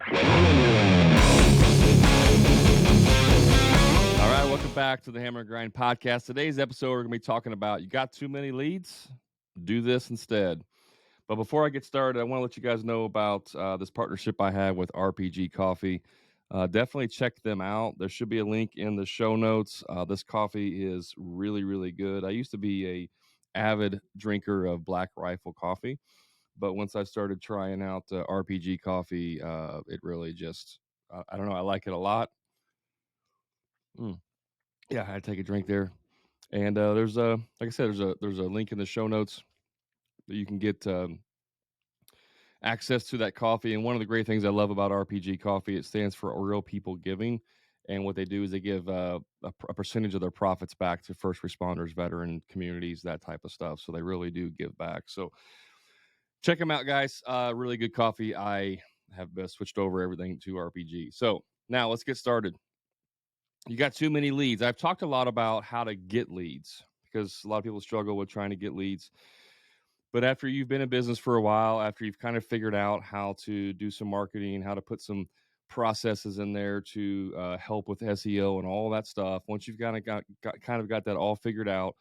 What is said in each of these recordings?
All right, welcome back to the Hammer and Grind podcast. Today's episode, we're going to be talking about you got too many leads? Do this instead. But before I get started, I want to let you guys know about this partnership I have with RPG Coffee. Definitely check them out. There should be a link in the show notes. This coffee is really, really good. I used to be a avid drinker of Black Rifle coffee, but once I started trying out RPG Coffee, it really just, I don't know, I like it a lot. Yeah, I take a drink there. And there's a, like I said, there's a link in the show notes that you can get access to that coffee. And one of the great things I love about RPG Coffee, it stands for Real People Giving. And what they do is they give a percentage of their profits back to first responders, veteran communities, that type of stuff. So they really do give back. So check them out, guys. Really good coffee. I have switched over everything to RPG. So now let's get started. You got too many leads. I've talked a lot about how to get leads because a lot of people struggle with trying to get leads. But after you've been in business for a while, after you've kind of figured out how to do some marketing, how to put some processes in there to help with SEO and all that stuff, once you've kind of got that all figured out,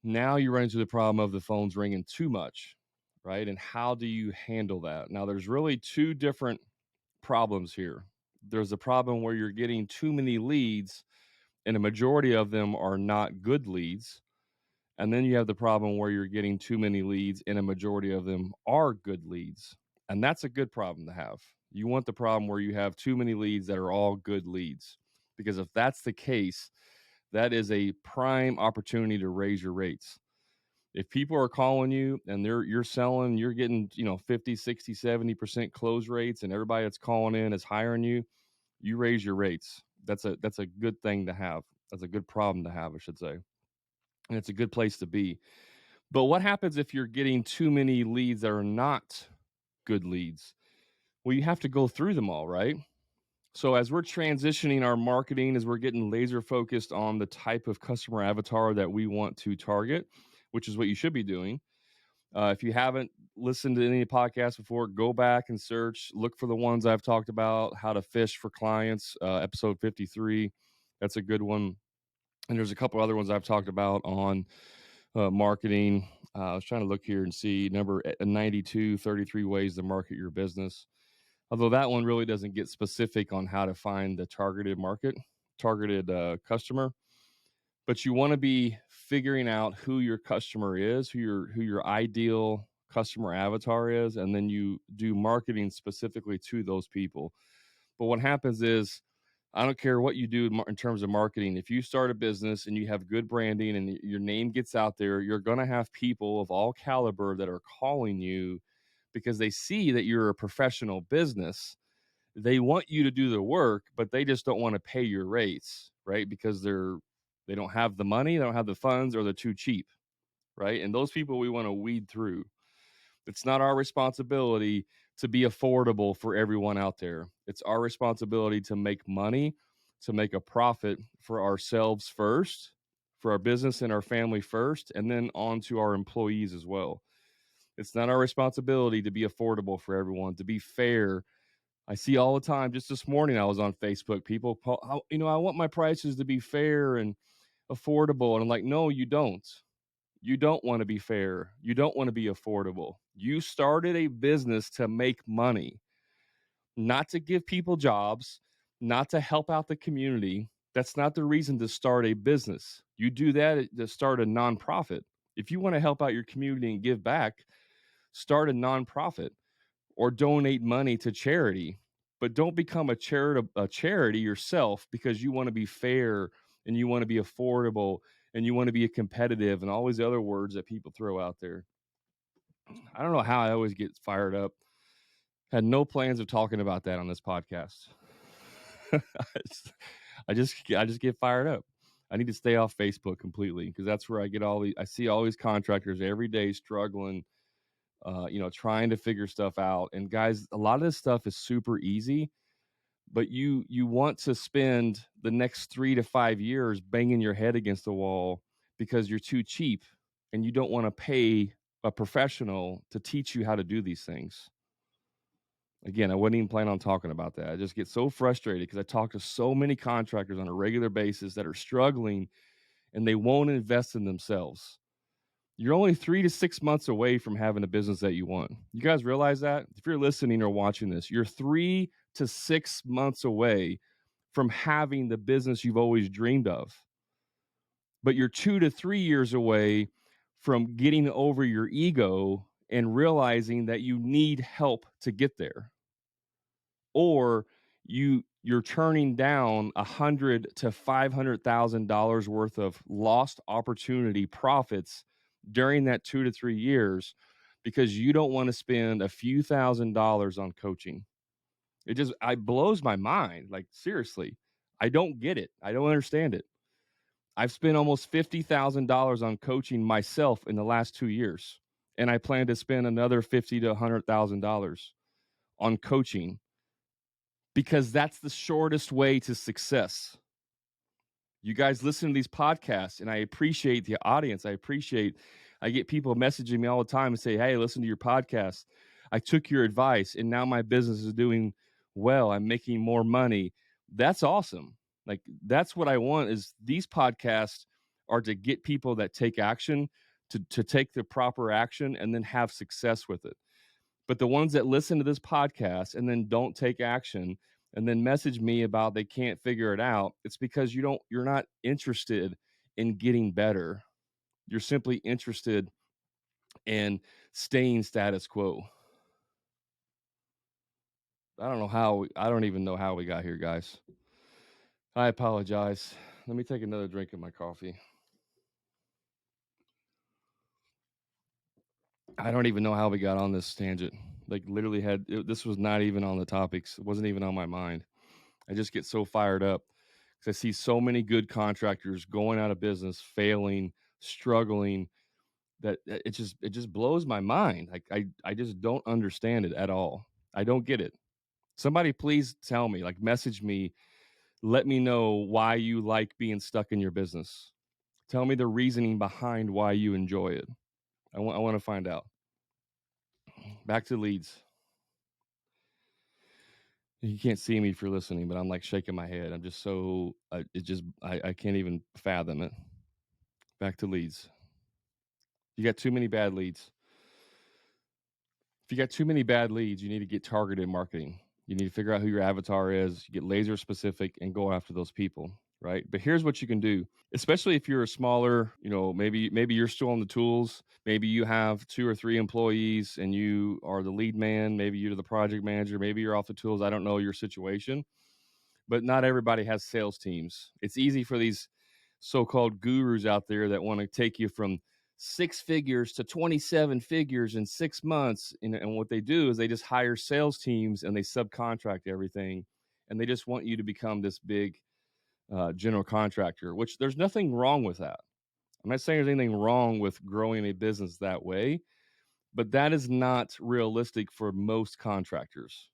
now you run into the problem of the phone's ringing too much, right? And how do you handle that? Now, there's really two different problems here. There's a problem where you're getting too many leads, and a majority of them are not good leads. And then you have the problem where you're getting too many leads and a majority of them are good leads. And that's a good problem to have. You want the problem where you have too many leads that are all good leads. Because if that's the case, that is a prime opportunity to raise your rates. If people are calling you and you're selling, you're getting, 50, 60, 70% close rates and everybody that's calling in is hiring you, you raise your rates. That's a good thing to have. That's a good problem to have, I should say. And it's a good place to be. But what happens if you're getting too many leads that are not good leads? Well, you have to go through them all, right? So as we're transitioning our marketing, as we're getting laser focused on the type of customer avatar that we want to target, which is what you should be doing. If you haven't listened to any podcasts before, go back and search, look for the ones I've talked about, how to fish for clients, episode 53. That's a good one. And there's a couple other ones I've talked about on marketing. I was trying to look here and see number 92, 33 ways to market your business. Although that one really doesn't get specific on how to find the targeted customer. But you want to be figuring out who your customer is, who your ideal customer avatar is, and then you do marketing specifically to those people. But what happens is, I don't care what you do in terms of marketing. If you start a business and you have good branding and your name gets out there, you're going to have people of all caliber that are calling you because they see that you're a professional business. They want you to do the work, but they just don't want to pay your rates, right? Because they don't have the money, they don't have the funds, or they're too cheap, right? And those people we want to weed through. It's not our responsibility to be affordable for everyone out there. It's our responsibility to make money, to make a profit for ourselves first, for our business and our family first, and then on to our employees as well. It's not our responsibility to be affordable for everyone, to be fair. I see all the time. Just this morning, I was on Facebook. People, I want my prices to be fair and affordable. And I'm like, no, you don't. You don't want to be fair. You don't want to be affordable. You started a business to make money, not to give people jobs, not to help out the community. That's not the reason to start a business. You do that to start a nonprofit. If you want to help out your community and give back, start a nonprofit or donate money to charity. But don't become a charity yourself because you want to be fair and you want to be affordable and you want to be competitive and all these other words that people throw out there. I don't know how I always get fired up. Had no plans of talking about that on this podcast. I just get fired up. I need to stay off Facebook completely because that's where I see all these contractors every day struggling, trying to figure stuff out. And guys, a lot of this stuff is super easy, but you want to spend the next 3 to 5 years banging your head against the wall because you're too cheap and you don't want to pay a professional to teach you how to do these things. Again, I wasn't even planning on talking about that. I just get so frustrated because I talk to so many contractors on a regular basis that are struggling and they won't invest in themselves. You're only 3 to 6 months away from having a business that you want. You guys realize that? If you're listening or watching this, you're 3 to 6 months away from having the business you've always dreamed of. But you're 2 to 3 years away from getting over your ego and realizing that you need help to get there. Or you're turning down $100,000 to $500,000 worth of lost opportunity profits during that 2 to 3 years because you don't want to spend a few $1,000s on coaching. It blows my mind. Like, seriously, I don't get it. I don't understand it. I've spent almost $50,000 on coaching myself in the last 2 years, and I plan to spend another $50 to $100,000 on coaching because that's the shortest way to success. You guys listen to these podcasts, and I appreciate the audience. I get people messaging me all the time and say, "Hey, listen to your podcast. I took your advice, and now my business is doing well. I'm making more money." That's awesome. Like, that's what I want. Is these podcasts are to get people that take action, to take the proper action, and then have success with it. But the ones that listen to this podcast and then don't take action and then message me about they can't figure it out, it's because you're not interested in getting better. You're simply interested in staying status quo. I don't even know how we got here, guys. I apologize. Let me take another drink of my coffee. I don't even know how we got on this tangent. Like, literally this was not even on the topics. It wasn't even on my mind. I just get so fired up because I see so many good contractors going out of business, failing, struggling, that it just blows my mind. Like, I just don't understand it at all. I don't get it. Somebody please tell me, like, message me, let me know why you like being stuck in your business. Tell me the reasoning behind why you enjoy it. I want to find out. Back to leads. You can't see me if you're listening, but I'm like shaking my head. I'm just so I can't even fathom it. Back to leads. You got too many bad leads. If you got too many bad leads, you need to get targeted marketing. You need to figure out who your avatar is, get laser specific and go after those people, right? But here's what you can do, especially if you're a smaller, maybe you're still on the tools, maybe you have 2 or 3 employees and you are the lead man, maybe you're the project manager, maybe you're off the tools, I don't know your situation. But not everybody has sales teams. It's easy for these so-called gurus out there that want to take you from 6 figures to 27 figures in 6 months. And what they do is they just hire sales teams and they subcontract everything. And they just want you to become this big general contractor, which there's nothing wrong with that. I'm not saying there's anything wrong with growing a business that way, but that is not realistic for most contractors.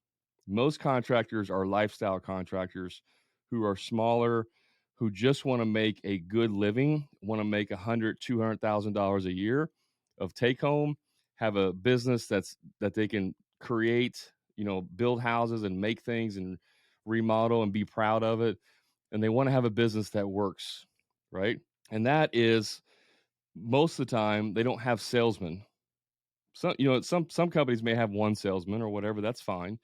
Most contractors are lifestyle contractors who are smaller, who just want to make a good living, want to make $100,000-$200,000 a year of take home, have a business that they can create, build houses and make things and remodel and be proud of it. And they want to have a business that works, right? And that is, most of the time they don't have salesmen. Some companies may have one salesman or whatever, that's fine.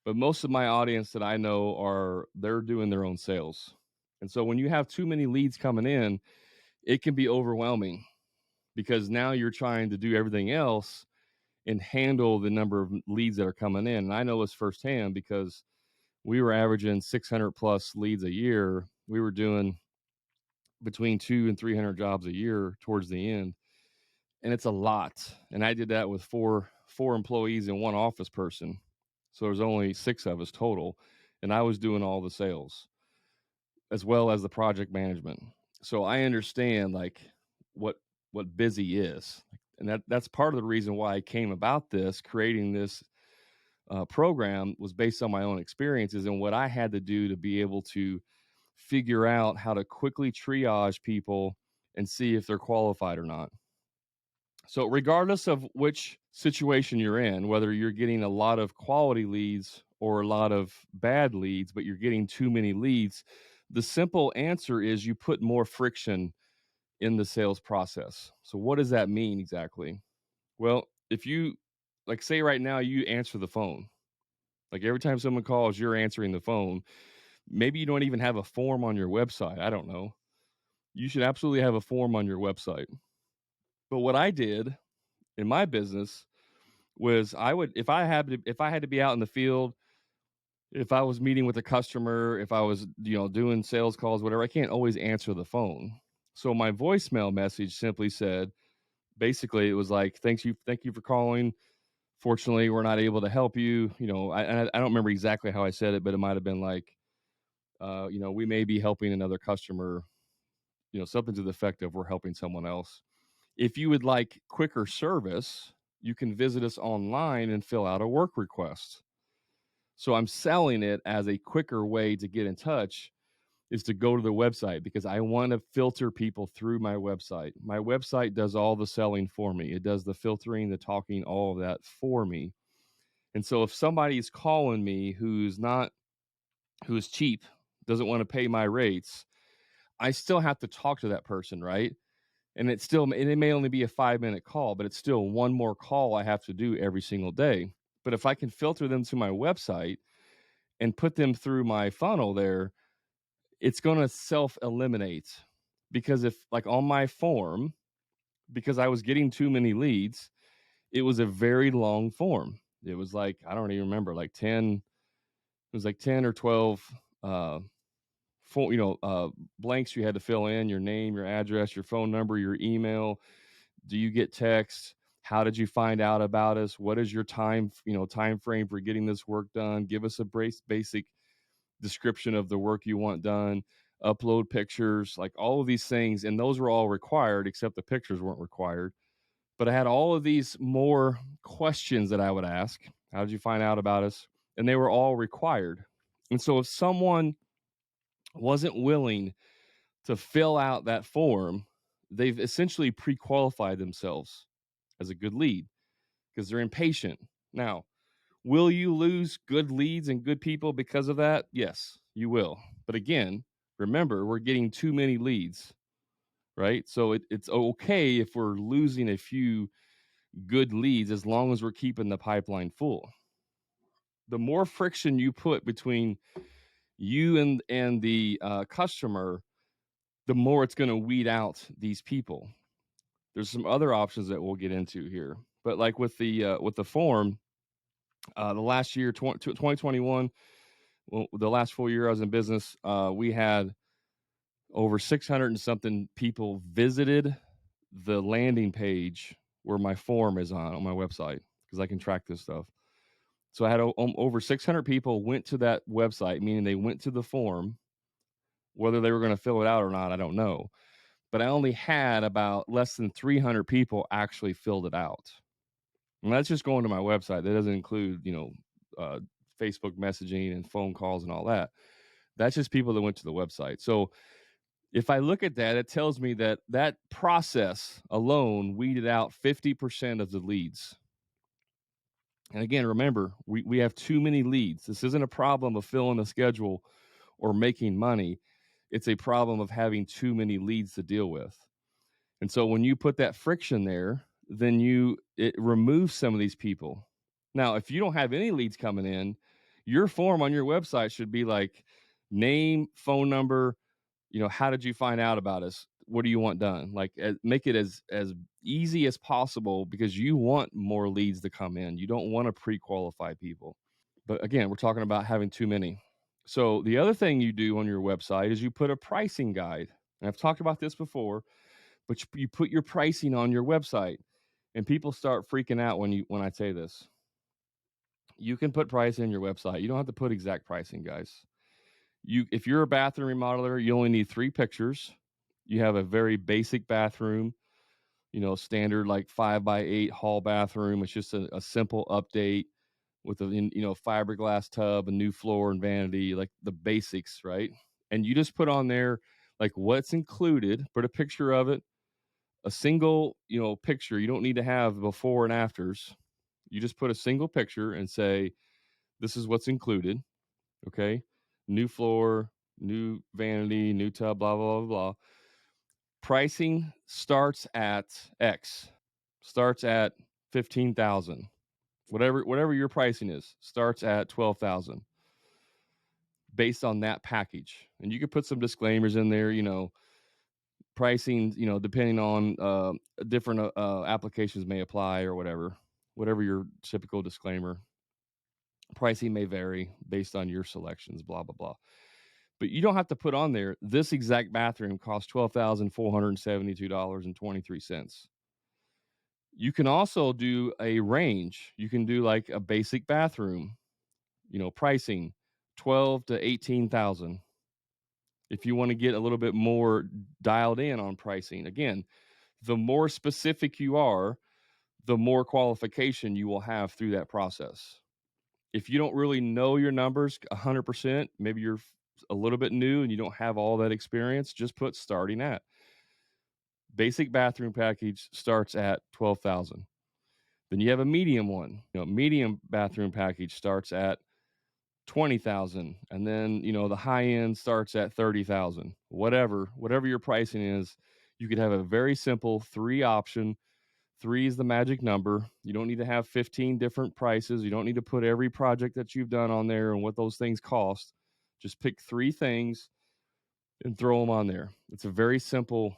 But most of my audience that I know they're doing their own sales. And so when you have too many leads coming in, it can be overwhelming because now you're trying to do everything else and handle the number of leads that are coming in. And I know this firsthand because we were averaging 600 plus leads a year. We were doing between 200 and 300 jobs a year towards the end. And it's a lot. And I did that with four employees and one office person. So there's only 6 of us total. And I was doing all the sales as well as the project management. So I understand like what busy is. And that's part of the reason why I came about this, creating this program was based on my own experiences and what I had to do to be able to figure out how to quickly triage people and see if they're qualified or not. So regardless of which situation you're in, whether you're getting a lot of quality leads or a lot of bad leads, but you're getting too many leads, the simple answer is you put more friction in the sales process. So, what does that mean exactly? Well, if you, like, say right now, you answer the phone, like every time someone calls, you're answering the phone. Maybe you don't even have a form on your website. I don't know. You should absolutely have a form on your website. But what I did in my business was I would, if I had to be out in the field, if I was meeting with a customer, if I was, doing sales calls, whatever, I can't always answer the phone. So my voicemail message simply said, basically, it was like, thank you for calling. Fortunately, we're not able to help you. I don't remember exactly how I said it, but it might have been like, we may be helping another customer, something to the effect of we're helping someone else. If you would like quicker service, you can visit us online and fill out a work request. So I'm selling it as a quicker way to get in touch is to go to the website because I want to filter people through my website. My website does all the selling for me. It does the filtering, the talking, all of that for me. And so if somebody's calling me who's cheap, doesn't want to pay my rates, I still have to talk to that person, right? And it may only be a 5-minute call, but it's still one more call I have to do every single day. But if I can filter them to my website and put them through my funnel there, it's going to self eliminate. Because if, like, on my form, because I was getting too many leads, it was a very long form. It was like, I don't even remember, like 10, it was like 10 or 12 uh, blanks you had to fill in: your name, your address, your phone number, your email. Do you get texts? How did you find out about us? What is your time frame for getting this work done? Give us a basic description of the work you want done. Upload pictures, like all of these things, and those were all required, except the pictures weren't required. But I had all of these more questions that I would ask. How did you find out about us? And they were all required. And so if someone wasn't willing to fill out that form, they've essentially pre-qualified themselves as a good lead because they're impatient. Now, will you lose good leads and good people because of that? Yes, you will. But again, remember, we're getting too many leads, right? So it's okay if we're losing a few good leads as long as we're keeping the pipeline full. The more friction you put between you and the customer, the more it's going to weed out these people. There's some other options that we'll get into here, but like with the form, the last year, 2021, well, the last full year I was in business, we had over 600 and something people visited the landing page where my form is on my website because I can track this stuff. So I had over 600 people went to that website, meaning they went to the form. Whether they were going to fill it out or not, I don't know. But I only had about less than 300 people actually filled it out. And that's just going to my website. That doesn't include, uh, Facebook messaging and phone calls and all that. That's just people that went to the website. So if I look at that, it tells me that that process alone weeded out 50% of the leads. And again, remember, we have too many leads. This isn't a problem of filling a schedule or making money. It's a problem of having too many leads to deal with. And so when you put that friction there, then it removes some of these people. Now, if you don't have any leads coming in, your form on your website should be like name, phone number, how did you find out about us? What do you want done? Like, make it as easy as possible because you want more leads to come in. You don't want to pre-qualify people. But again, we're talking about having too many. So the other thing you do on your website is you put a pricing guide. And I've talked about this before, but you put your pricing on your website, and people start freaking out when I say this. You can put pricing in your website. You don't have to put exact pricing, guys. If you're a bathroom remodeler, you only need 3 pictures. You have a very basic bathroom, standard like 5x8 hall bathroom. It's just a simple update with a fiberglass tub, a new floor and vanity, like the basics, right? And you just put on there like what's included, put a picture of it, a single, picture. You don't need to have before and afters. You just put a single picture and say, this is what's included. Okay. New floor, new vanity, new tub, blah, blah, blah, blah. Pricing starts at X, starts at 15,000. Whatever your pricing is, starts at 12,000 based on that package. And you could put some disclaimers in there, pricing, depending on different applications may apply or whatever your typical disclaimer. Pricing may vary based on your selections, blah, blah, blah. But you don't have to put on there, this exact bathroom costs $12,472.23. You can also do a range. You can do like a basic bathroom, pricing 12 to 18,000. If you want to get a little bit more dialed in on pricing, again, the more specific you are, the more qualification you will have through that process. If you don't really know your numbers 100%, maybe you're a little bit new and you don't have all that experience, just put starting at. Basic bathroom package starts at 12,000. Then you have a medium one. Medium bathroom package starts at 20,000, and then the high end starts at 30,000. Whatever your pricing is, you could have a very simple 3 option. 3 is the magic number. You don't need to have 15 different prices. You don't need to put every project that you've done on there and what those things cost. Just pick 3 things and throw them on there. It's a very simple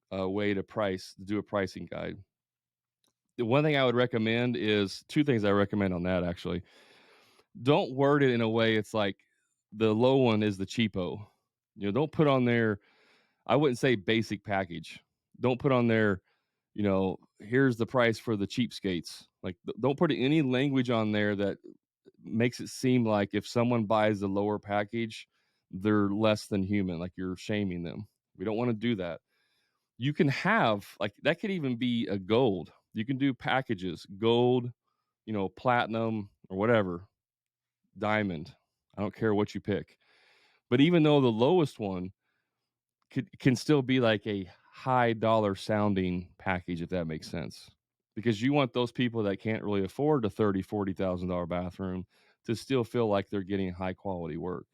way to do a pricing guide. The one thing I would recommend is 2 things I recommend on that actually. Don't word it in a way it's like the low one is the cheapo. Don't put on there, I wouldn't say basic package. Don't put on there, here's the price for the cheapskates. Like, don't put any language on there that makes it seem like if someone buys the lower package, they're less than human, like you're shaming them. We don't want to do that. You can have, like, that could even be a gold. You can do packages, gold, platinum or whatever, diamond. I don't care what you pick. But even though the lowest one can still be like a high dollar sounding package, if that makes sense, because you want those people that can't really afford a $30,000-$40,000 bathroom to still feel like they're getting high quality work.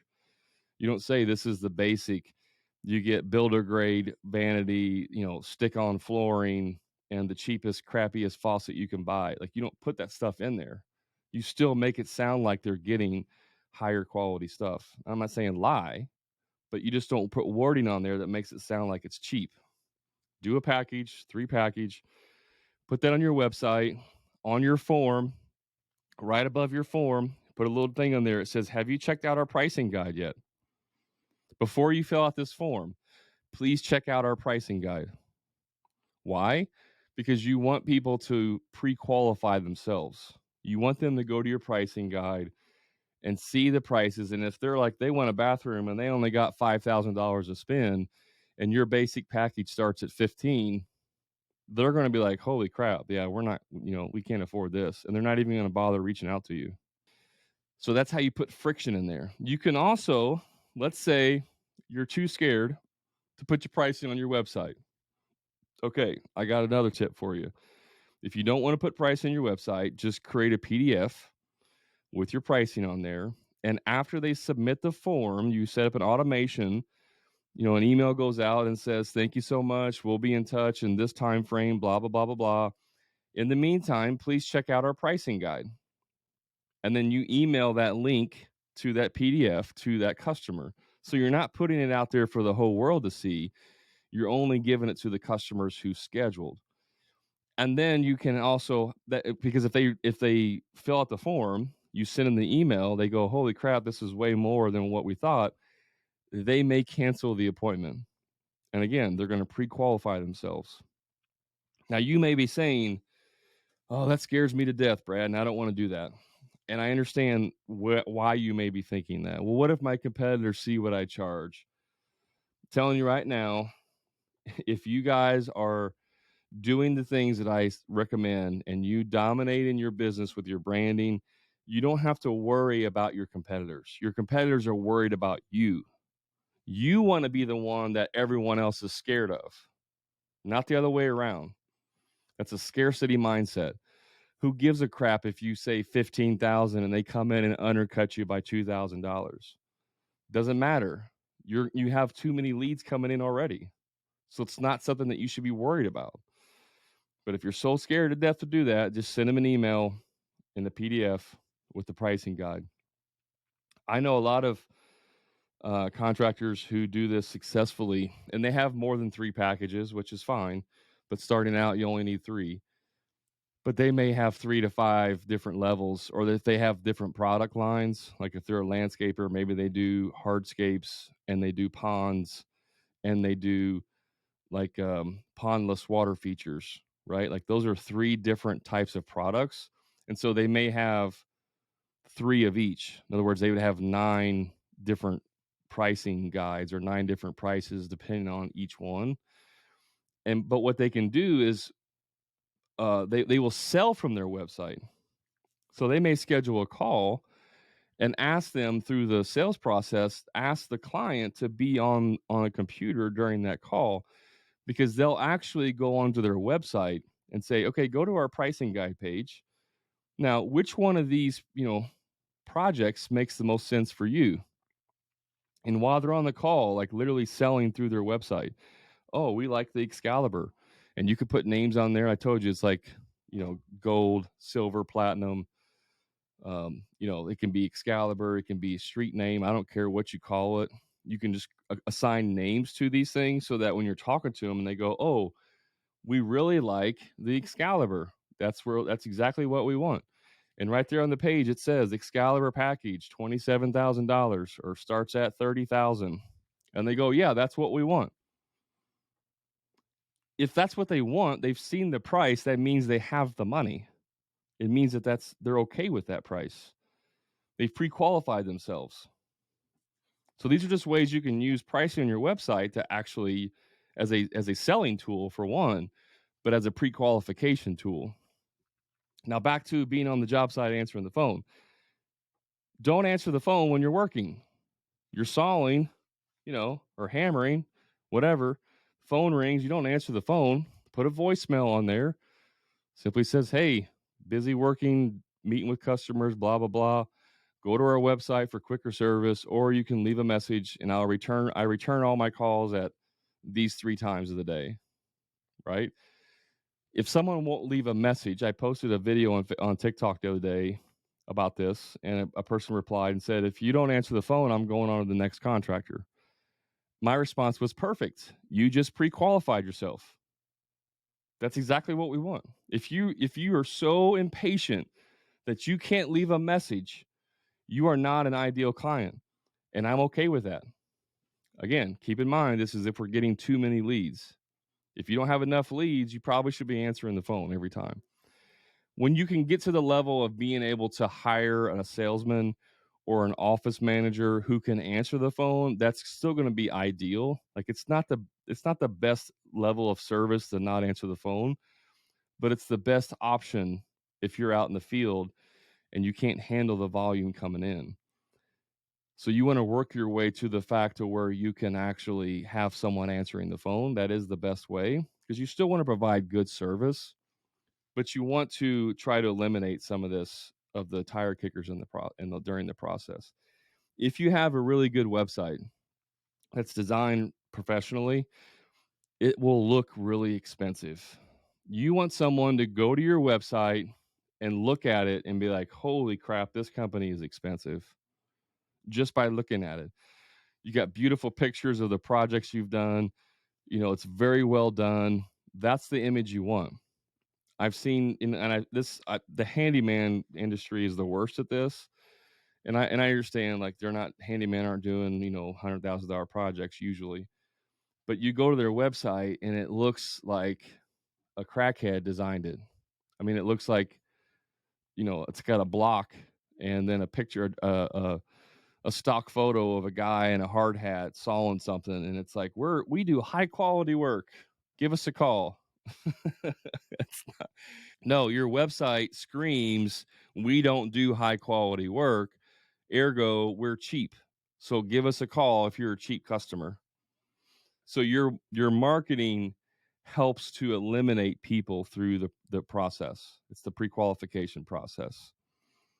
You don't say this is the basic, you get builder grade vanity, stick on flooring and the cheapest crappiest faucet you can buy. Like, you don't put that stuff in there. You still make it sound like they're getting higher quality stuff. I'm not saying lie, but you just don't put wording on there that makes it sound like it's cheap. Do a package, 3 package, put that on your website, on your form, right above your form, put a little thing on there. It says, have you checked out our pricing guide yet? Before you fill out this form, please check out our pricing guide. Why? Because you want people to pre-qualify themselves. You want them to go to your pricing guide and see the prices. And if they're like, they want a bathroom and they only got $5,000 to spend and your basic package starts at 15, they're going to be like, holy crap. Yeah, we're not, we can't afford this. And they're not even going to bother reaching out to you. So that's how you put friction in there. You can also, let's say you're too scared to put your pricing on your website. Okay, I got another tip for you. If you don't want to put price on your website, just create a PDF with your pricing on there. And after they submit the form, you set up an automation. An email goes out and says, thank you so much. We'll be in touch in this time frame, blah, blah, blah, blah, blah. In the meantime, please check out our pricing guide. And then you email that link to that PDF to that customer. So you're not putting it out there for the whole world to see. You're only giving it to the customers who scheduled. And then you can also, because if they fill out the form, you send them the email, they go, holy crap, this is way more than what we thought. They may cancel the appointment. And again, they're going to pre-qualify themselves. Now, you may be saying, oh, that scares me to death, Brad, and I don't want to do that. And I understand why you may be thinking that. Well, what if my competitors see what I charge? I'm telling you right now, if you guys are doing the things that I recommend and you dominate in your business with your branding, you don't have to worry about your competitors. Your competitors are worried about you. You want to be the one that everyone else is scared of, not the other way around. That's a scarcity mindset. Who gives a crap if you say 15,000 and they come in and undercut you by $2,000? Doesn't matter. You have too many leads coming in already. So it's not something that you should be worried about. But if you're so scared to death to do that, just send them an email in the PDF with the pricing guide. I know a lot of contractors who do this successfully, and they have more than 3 packages, which is fine. But starting out, you only need 3. But they may have 3 to 5 different levels, or if they have different product lines, like if they're a landscaper, maybe they do hardscapes and they do ponds and they do like pondless water features, right? Like those are 3 different types of products. And so they may have 3 of each. In other words, they would have 9 different pricing guides or 9 different prices depending on each one. But what they can do is they will sell from their website. So they may schedule a call and ask them through the sales process, ask the client to be on a computer during that call, because they'll actually go onto their website and say, okay, go to our pricing guide page. Now, which one of these, projects makes the most sense for you? And while they're on the call, like literally selling through their website, oh, we like the Excalibur. And you could put names on there. I told you it's like, gold, silver, platinum. It can be Excalibur, it can be a street name. I don't care what you call it. You can just assign names to these things so that when you're talking to them and they go, oh, we really like the Excalibur. That's exactly what we want. And right there on the page, it says Excalibur package, $27,000 or starts at 30,000. And they go, yeah, that's what we want. If that's what they want, they've seen the price. That means they have the money. It means they're okay with that price. They've pre-qualified themselves. So these are just ways you can use pricing on your website to actually, as a selling tool for one, but as a pre-qualification tool. Now back to being on the job site answering the phone. Don't answer the phone when you're working. You're sawing, or hammering, whatever. Phone rings, you don't answer the phone. Put a voicemail on there. Simply says, hey, busy working, meeting with customers, blah, blah, blah. Go to our website for quicker service, or you can leave a message and I return all my calls at these 3 times of the day, right? If someone won't leave a message, I posted a video on TikTok the other day about this, and a person replied and said, if you don't answer the phone, I'm going on to the next contractor. My response was perfect. You just pre-qualified yourself. That's exactly what we want. If you are so impatient that you can't leave a message, you are not an ideal client. And I'm okay with that. Again, keep in mind, this is if we're getting too many leads. If you don't have enough leads, you probably should be answering the phone every time. When you can get to the level of being able to hire a salesman or an office manager who can answer the phone, that's still going to be ideal. Like it's not the best level of service to not answer the phone, but it's the best option if you're out in the field and you can't handle the volume coming in. So you want to work your way to the fact to where you can actually have someone answering the phone. That is the best way, because you still want to provide good service, but you want to try to eliminate some of the tire kickers during the process. If you have a really good website that's designed professionally, it will look really expensive. You want someone to go to your website and look at it and be like, holy crap, this company is expensive, just by looking at it. You got beautiful pictures of the projects you've done. It's very well done. That's the image you want. I've seen the handyman industry is the worst at this. And I understand, like, handymen aren't doing, $100,000 projects usually. But you go to their website and it looks like a crackhead designed it. I mean, it looks like, it's got a block and then a picture, a stock photo of a guy in a hard hat sawing something, and it's like, we do high quality work. Give us a call. It's not. No, your website screams, we don't do high quality work. Ergo, we're cheap. So give us a call if you're a cheap customer. So your marketing helps to eliminate people through the process. It's the pre-qualification process.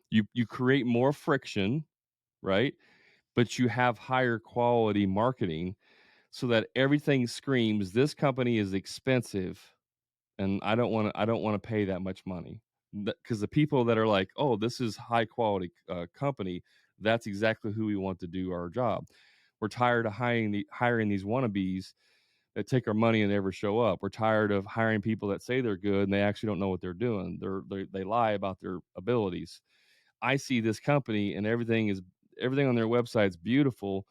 You create more friction, right? But you have higher quality marketing so that everything screams this company is expensive and I don't want to pay that much money. Because the people that are like, oh, this is high quality company, that's exactly who we want to do our job. We're tired of hiring these wannabes that take our money and never show up. We're tired of hiring people that say they're good and they actually don't know what they're doing. They lie about their abilities. I see this company and everything on their website's beautiful.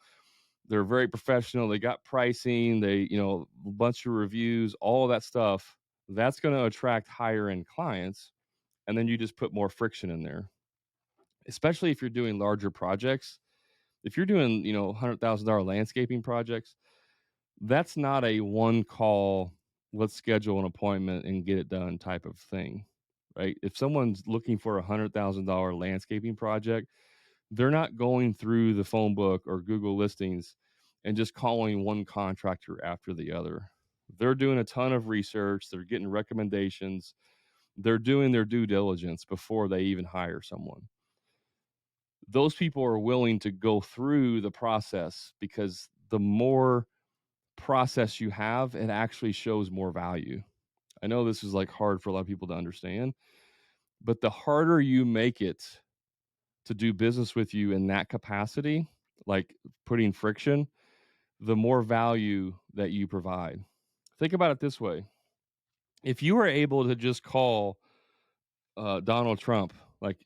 They're very professional. They got pricing. A bunch of reviews, all of that stuff. That's going to attract higher end clients. And then you just put more friction in there, especially if you're doing larger projects. If you're doing, $100,000 landscaping projects, that's not a one call, let's schedule an appointment and get it done type of thing, right? If someone's looking for $100,000 landscaping project, they're not going through the phone book or Google listings and just calling one contractor after the other. They're doing a ton of research, they're getting recommendations, they're doing their due diligence before they even hire someone. Those people are willing to go through the process because the more process you have, it actually shows more value. I know this is like hard for a lot of people to understand, but the harder you make it to do business with you in that capacity, like putting friction, the more value that you provide. Think about it this way. If you were able to just call Donald Trump, like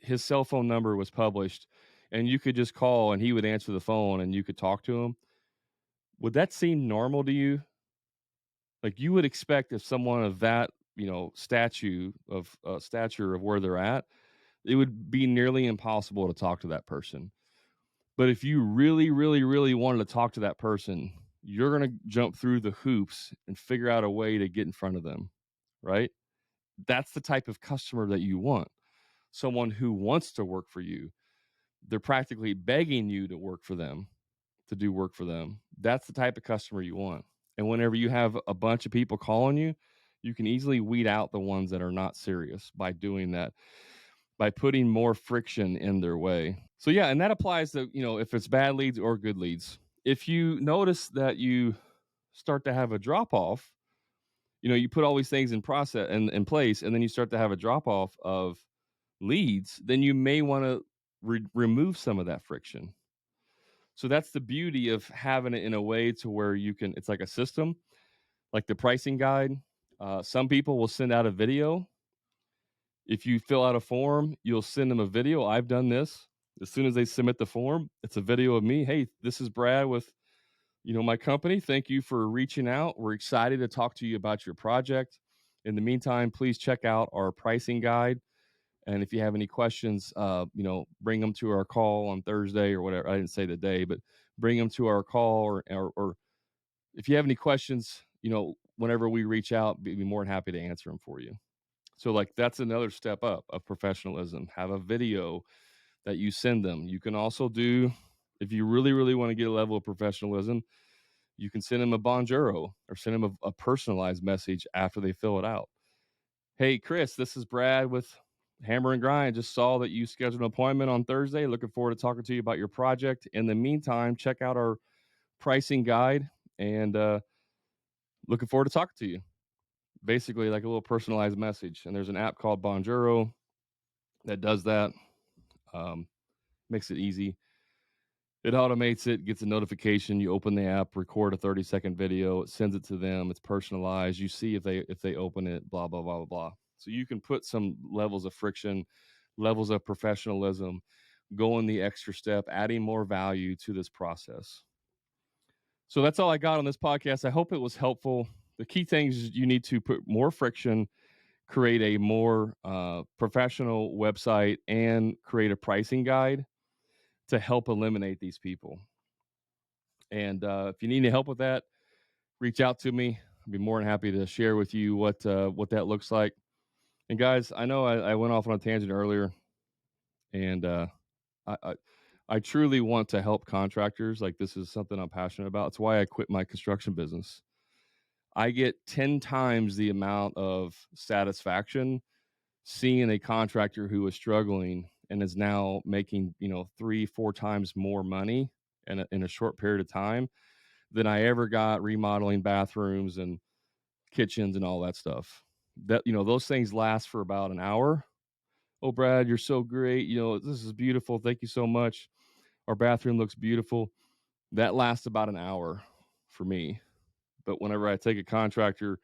his cell phone number was published, and you could just call and he would answer the phone and you could talk to him, would that seem normal to you? Like you would expect if someone of that, stature of where they're at, it would be nearly impossible to talk to that person. But if you really, really, really wanted to talk to that person, you're going to jump through the hoops and figure out a way to get in front of them, right? That's the type of customer that you want. Someone who wants to work for you. They're practically begging you to work for them, to do work for them. That's the type of customer you want. And whenever you have a bunch of people calling you, you can easily weed out the ones that are not serious by doing that, by putting more friction in their way. So yeah, and that applies to, if it's bad leads or good leads. If you notice that you start to have a drop off, you put all these things in process and in place, and then you start to have a drop off of leads, then you may want to remove some of that friction. So that's the beauty of having it in a way to where you can, it's like a system, like the pricing guide. Some people will send out a video. If you fill out a form, you'll send them a video. I've done this. As soon as they submit the form, it's a video of me. Hey, this is Brad with, my company. Thank you for reaching out. We're excited to talk to you about your project. In the meantime, please check out our pricing guide. And if you have any questions, bring them to our call on Thursday or whatever. I didn't say the day, but bring them to our call or if you have any questions, whenever we reach out, be more than happy to answer them for you. So like that's another step up of professionalism. Have a video that you send them. You can also do, if you really, really want to get a level of professionalism, you can send them a bonjoro or send them a personalized message after they fill it out. Hey, Chris, this is Brad with Hammer and Grind. Just saw that you scheduled an appointment on Thursday. Looking forward to talking to you about your project. In the meantime, check out our pricing guide and looking forward to talking to you. Basically, like a little personalized message. And there's an app called Bonjoro that does that. Makes it easy. It automates it, gets a notification. You open the app, record a 30-second video, it sends it to them. It's personalized. You see if they open it, blah, blah, blah, blah, blah. So you can put some levels of friction, levels of professionalism, going the extra step, adding more value to this process. So that's all I got on this podcast. I hope it was helpful. The key things is you need to put more friction, create a more professional website, and create a pricing guide to help eliminate these people. And if you need any help with that, reach out to me. I'd be more than happy to share with you what that looks like. And guys, I know I went off on a tangent earlier, and I truly want to help contractors. Like this is something I'm passionate about. It's why I quit my construction business. I get 10 times the amount of satisfaction seeing a contractor who was struggling and is now making, 3, 4 times more money in a short period of time than I ever got remodeling bathrooms and kitchens and all that stuff. Those things last for about an hour. "Oh, Brad, you're so great. This is beautiful. Thank you so much. Our bathroom looks beautiful." That lasts about an hour for me. But whenever I take a contractor,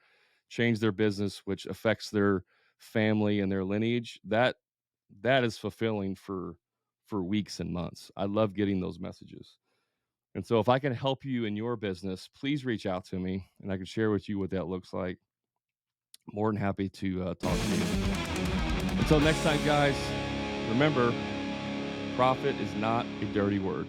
change their business, which affects their family and their lineage, that is fulfilling for weeks and months. I love getting those messages. And so if I can help you in your business, please reach out to me and I can share with you what that looks like. More than happy to talk to you. Until next time, guys, remember, profit is not a dirty word.